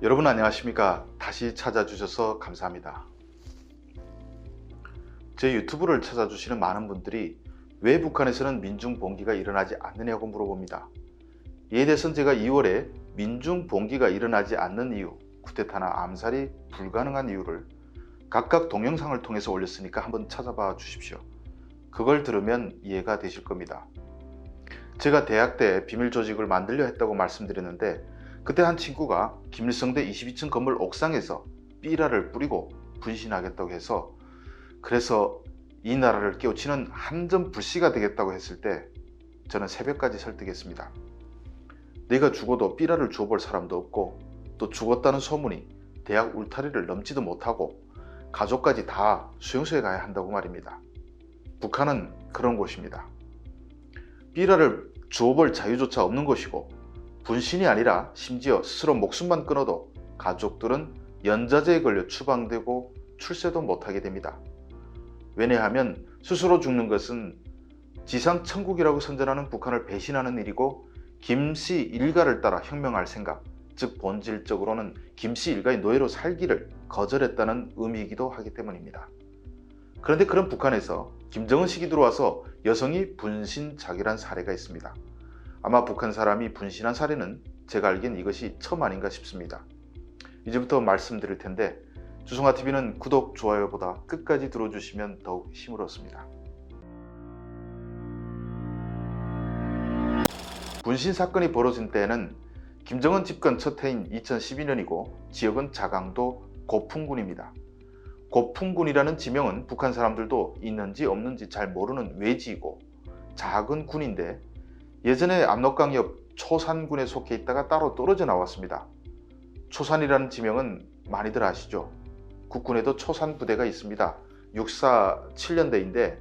여러분 안녕하십니까? 다시 찾아주셔서 감사합니다. 제 유튜브를 찾아주시는 많은 분들이 왜 북한에서는 민중봉기가 일어나지 않느냐고 물어봅니다. 이에 대해서는 제가 2월에 민중봉기가 일어나지 않는 이유, 쿠데타나 암살이 불가능한 이유를 각각 동영상을 통해서 올렸으니까 한번 찾아봐 주십시오. 그걸 들으면 이해가 되실 겁니다. 제가 대학 때 비밀조직을 만들려 했다고 말씀드렸는데 그때 한 친구가 김일성대 22층 건물 옥상에서 삐라를 뿌리고 분신하겠다고 해서 그래서 이 나라를 깨우치는 한전 불씨가 되겠다고 했을 때 저는 새벽까지 설득했습니다. 내가 죽어도 삐라를 주워볼 사람도 없고 또 죽었다는 소문이 대학 울타리를 넘지도 못하고 가족까지 다 수용소에 가야 한다고 말입니다. 북한은 그런 곳입니다. 삐라를 주워볼 자유조차 없는 곳이고 분신이 아니라 심지어 스스로 목숨만 끊어도 가족들은 연자제에 걸려 추방되고 출세도 못하게 됩니다. 왜냐하면 스스로 죽는 것은 지상 천국이라고 선전하는 북한을 배신하는 일이고 김씨 일가를 따라 혁명할 생각, 즉 본질적으로는 김씨 일가의 노예로 살기를 거절했다는 의미이기도 하기 때문입니다. 그런데 그런 북한에서 김정은 시기 들어와서 여성이 분신자결한 사례가 있습니다. 아마 북한 사람이 분신한 사례는 제가 알기엔 이것이 처음 아닌가 싶습니다. 이제부터 말씀드릴 텐데 주성아TV는 구독, 좋아요보다 끝까지 들어주시면 더욱 힘을 얻습니다. 분신 사건이 벌어진 때에는 김정은 집권 첫 해인 2012년이고 지역은 자강도 고풍군입니다. 고풍군이라는 지명은 북한 사람들도 있는지 없는지 잘 모르는 외지이고 작은 군인데 예전에 압록강 옆 초산군에 속해 있다가 따로 떨어져 나왔습니다. 초산이라는 지명은 많이들 아시죠? 국군에도 초산 부대가 있습니다. 육사 7년대인데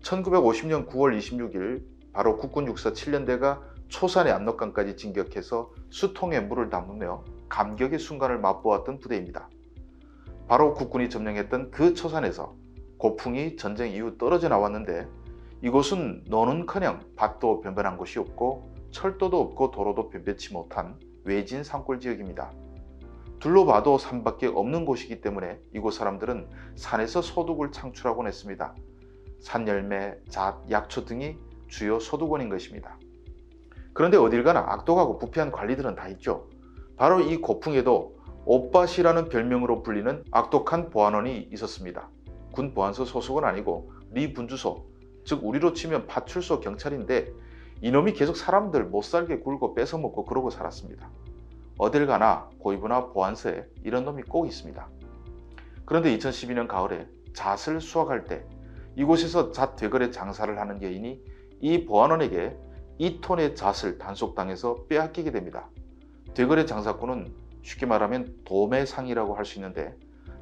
1950년 9월 26일 바로 국군 육사 7년대가 초산의 압록강까지 진격해서 수통에 물을 담으며 감격의 순간을 맛보았던 부대입니다. 바로 국군이 점령했던 그 초산에서 고풍이 전쟁 이후 떨어져 나왔는데 이곳은 노는커녕 밭도 변변한 곳이 없고 철도도 없고 도로도 변변치 못한 외진 산골 지역입니다. 둘러봐도 산밖에 없는 곳이기 때문에 이곳 사람들은 산에서 소득을 창출하곤 했습니다. 산열매, 잣, 약초 등이 주요 소득원인 것입니다. 그런데 어딜 가나 악독하고 부패한 관리들은 다 있죠. 바로 이 고풍에도 옷밭이라는 별명으로 불리는 악독한 보안원이 있었습니다. 군 보안소 소속은 아니고 리분주소, 즉 우리로 치면 파출소 경찰인데 이놈이 계속 사람들 못살게 굴고 뺏어먹고 그러고 살았습니다. 어딜 가나 고이부나 보안소에 이런 놈이 꼭 있습니다. 그런데 2012년 가을에 잣을 수확할 때 이곳에서 잣 되거래 장사를 하는 여인이 이 보안원에게 2톤의 잣을 단속당해서 빼앗기게 됩니다. 되거래 장사꾼은 쉽게 말하면 도매상이라고 할 수 있는데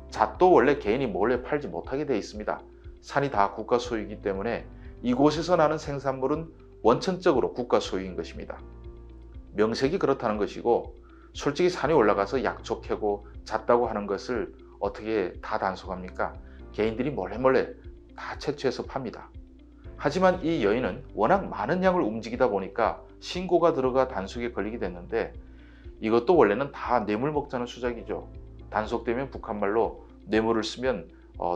잣도 원래 개인이 몰래 팔지 못하게 되어 있습니다. 산이 다 국가 소유이기 때문에 이곳에서 나는 생산물은 원천적으로 국가 소유인 것입니다. 명색이 그렇다는 것이고 솔직히 산에 올라가서 약초 캐고 잣다고 하는 것을 어떻게 다 단속합니까? 개인들이 몰래 다 채취해서 팝니다. 하지만 이 여인은 워낙 많은 양을 움직이다 보니까 신고가 들어가 단속에 걸리게 됐는데 이것도 원래는 다 뇌물 먹자는 수작이죠. 단속되면 북한말로 뇌물을 쓰면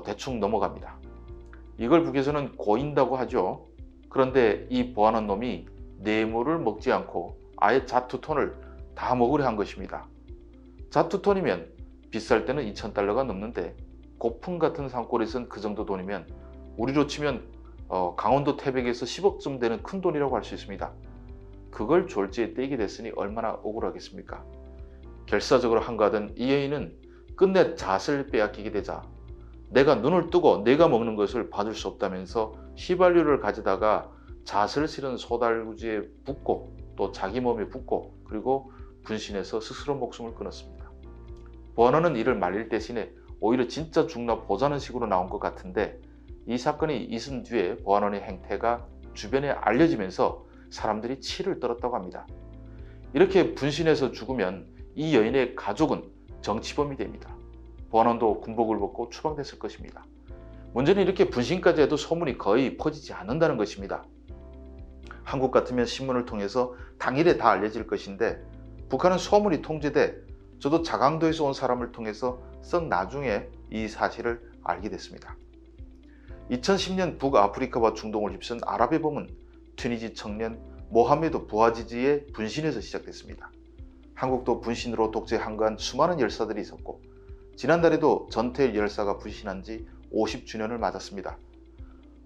대충 넘어갑니다. 이걸 북에서는 고인다고 하죠. 그런데 이 보안원 놈이 뇌물을 먹지 않고 아예 잣 2톤을 다 먹으려 한 것입니다. 잣 2톤이면 비쌀 때는 2,000달러가 넘는데 고풍 같은 산골에선 그 정도 돈이면 우리로 치면 강원도 태백에서 10억쯤 되는 큰 돈이라고 할 수 있습니다. 그걸 졸지에 떼게 됐으니 얼마나 억울하겠습니까? 결사적으로 한가하던 이 여인은 끝내 잣을 빼앗기게 되자 내가 눈을 뜨고 내가 먹는 것을 봐줄 수 없다면서 휘발유를 가져다가 잣을 실은 소달구지에 붓고 또 자기 몸에 붓고 그리고 분신해서 스스로 목숨을 끊었습니다. 보안원은 이를 말릴 대신에 오히려 진짜 죽나 보자는 식으로 나온 것 같은데 이 사건이 있은 뒤에 보안원의 행태가 주변에 알려지면서 사람들이 치를 떨었다고 합니다. 이렇게 분신해서 죽으면 이 여인의 가족은 정치범이 됩니다. 보안원도 군복을 벗고 추방됐을 것입니다. 문제는 이렇게 분신까지 해도 소문이 거의 퍼지지 않는다는 것입니다. 한국 같으면 신문을 통해서 당일에 다 알려질 것인데 북한은 소문이 통제돼 저도 자강도에서 온 사람을 통해서 썩 나중에 이 사실을 알게 됐습니다. 2010년 북아프리카와 중동을 휩쓴 아랍의 봄은 튀니지 청년 모하메드 부아지지의 분신에서 시작됐습니다. 한국도 분신으로 독재에 항거한 수많은 열사들이 있었고 지난달에도 전태일 열사가 분신한 지 50주년을 맞았습니다.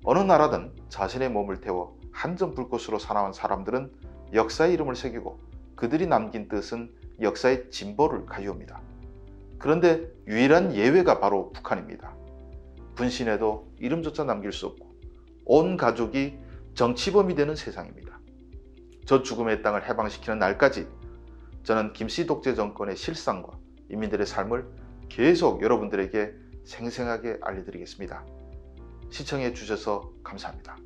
어느 나라든 자신의 몸을 태워 한전 불꽃으로 사나운 사람들은 역사의 이름을 새기고 그들이 남긴 뜻은 역사의 진보를 가져옵니다. 그런데 유일한 예외가 바로 북한입니다. 분신에도 이름조차 남길 수 없고 온 가족이 정치범이 되는 세상입니다. 저 죽음의 땅을 해방시키는 날까지 저는 김씨 독재 정권의 실상과 인민들의 삶을 계속 여러분들에게 생생하게 알려드리겠습니다. 시청해 주셔서 감사합니다.